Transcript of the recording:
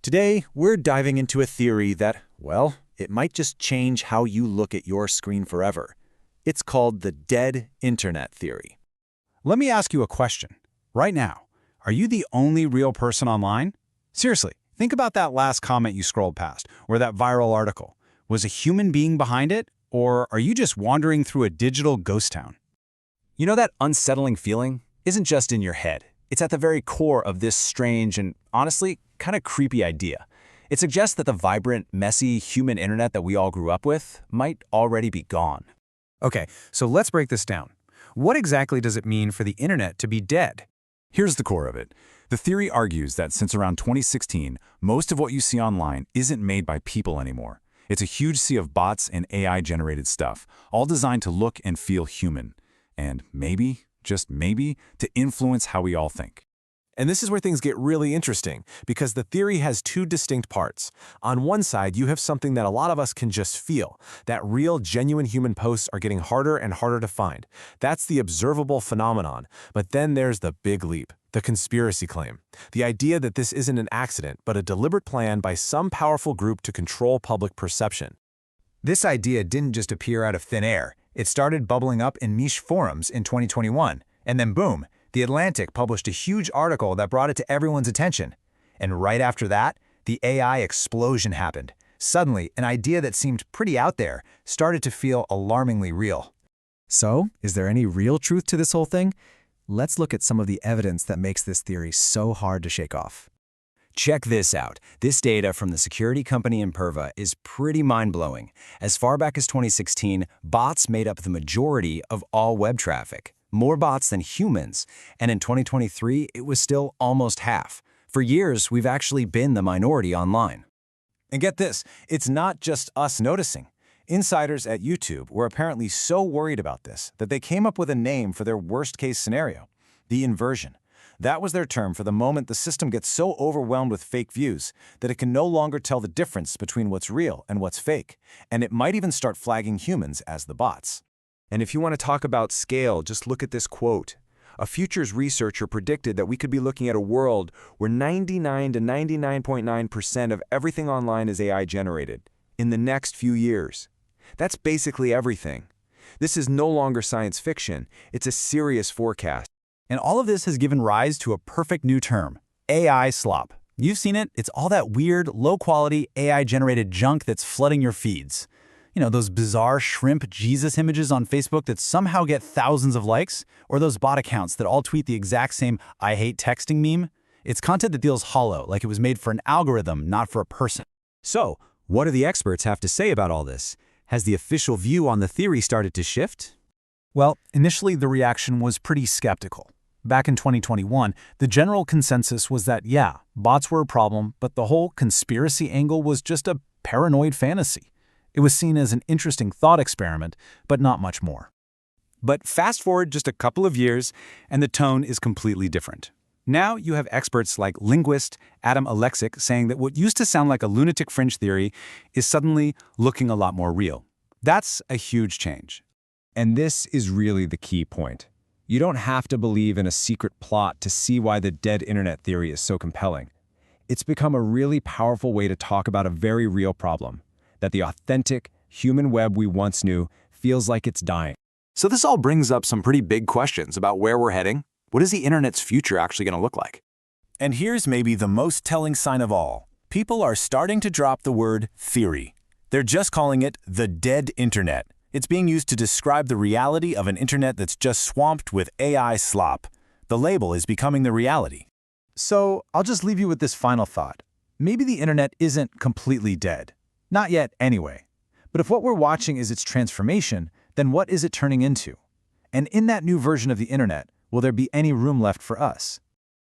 Today, we're diving into a theory that, well, it might just change how you look at your screen forever. It's called the dead internet theory. Let me ask you a question. Right now, are you the only real person online? Seriously, think about that last comment you scrolled past, or that viral article. Was a human being behind it, or are you just wandering through a digital ghost town? You know, that unsettling feeling isn't just in your head. It's at the very core of this strange and, honestly, kind of creepy idea. It suggests that the vibrant, messy human internet that we all grew up with might already be gone. Okay, so let's break this down. What exactly does it mean for the internet to be dead? Here's the core of it. The theory argues that since around 2016, most of what you see online isn't made by people anymore. It's a huge sea of bots and AI-generated stuff, all designed to look and feel human. And maybe, just maybe, to influence how we all think. And this is where things get really interesting, because the theory has two distinct parts. On one side, you have something that a lot of us can just feel, that real, genuine human posts are getting harder and harder to find. That's the observable phenomenon. But then there's the big leap, the conspiracy claim. The idea that this isn't an accident, but a deliberate plan by some powerful group to control public perception. This idea didn't just appear out of thin air. It started bubbling up in niche forums in 2021, and then boom, The Atlantic published a huge article that brought it to everyone's attention. And right after that, the AI explosion happened. Suddenly, an idea that seemed pretty out there started to feel alarmingly real. So, is there any real truth to this whole thing? Let's look at some of the evidence that makes this theory so hard to shake off. Check this out. This data from the security company Imperva is pretty mind-blowing. As far back as 2016, bots made up the majority of all web traffic. More bots than humans, and in 2023, it was still almost half. For years, we've actually been the minority online. And get this, it's not just us noticing. Insiders at YouTube were apparently so worried about this that they came up with a name for their worst-case scenario, the inversion. That was their term for the moment the system gets so overwhelmed with fake views that it can no longer tell the difference between what's real and what's fake, and it might even start flagging humans as the bots. And if you want to talk about scale, just look at this quote. A futures researcher predicted that we could be looking at a world where 99 to 99.9% of everything online is AI generated in the next few years. That's basically everything. This is no longer science fiction, it's a serious forecast. And all of this has given rise to a perfect new term, AI slop. You've seen it, it's all that weird, low-quality, AI-generated junk that's flooding your feeds. You know, those bizarre shrimp Jesus images on Facebook that somehow get thousands of likes, or those bot accounts that all tweet the exact same "I hate texting" meme. It's content that feels hollow, like it was made for an algorithm, not for a person. So, what do the experts have to say about all this? Has the official view on the theory started to shift? Well, initially the reaction was pretty skeptical. Back in 2021, the general consensus was that, yeah, bots were a problem, but the whole conspiracy angle was just a paranoid fantasy. It was seen as an interesting thought experiment, but not much more. But fast forward just a couple of years, and the tone is completely different. Now you have experts like linguist Adam Alexic saying that what used to sound like a lunatic fringe theory is suddenly looking a lot more real. That's a huge change. And this is really the key point. You don't have to believe in a secret plot to see why the dead internet theory is so compelling. It's become a really powerful way to talk about a very real problem, that the authentic, human web we once knew feels like it's dying. So this all brings up some pretty big questions about where we're heading. What is the internet's future actually going to look like? And here's maybe the most telling sign of all. People are starting to drop the word theory. They're just calling it the dead internet. It's being used to describe the reality of an internet that's just swamped with AI slop. The label is becoming the reality. So I'll just leave you with this final thought. Maybe the internet isn't completely dead. Not yet, anyway. But if what we're watching is its transformation, then what is it turning into? And in that new version of the internet, will there be any room left for us?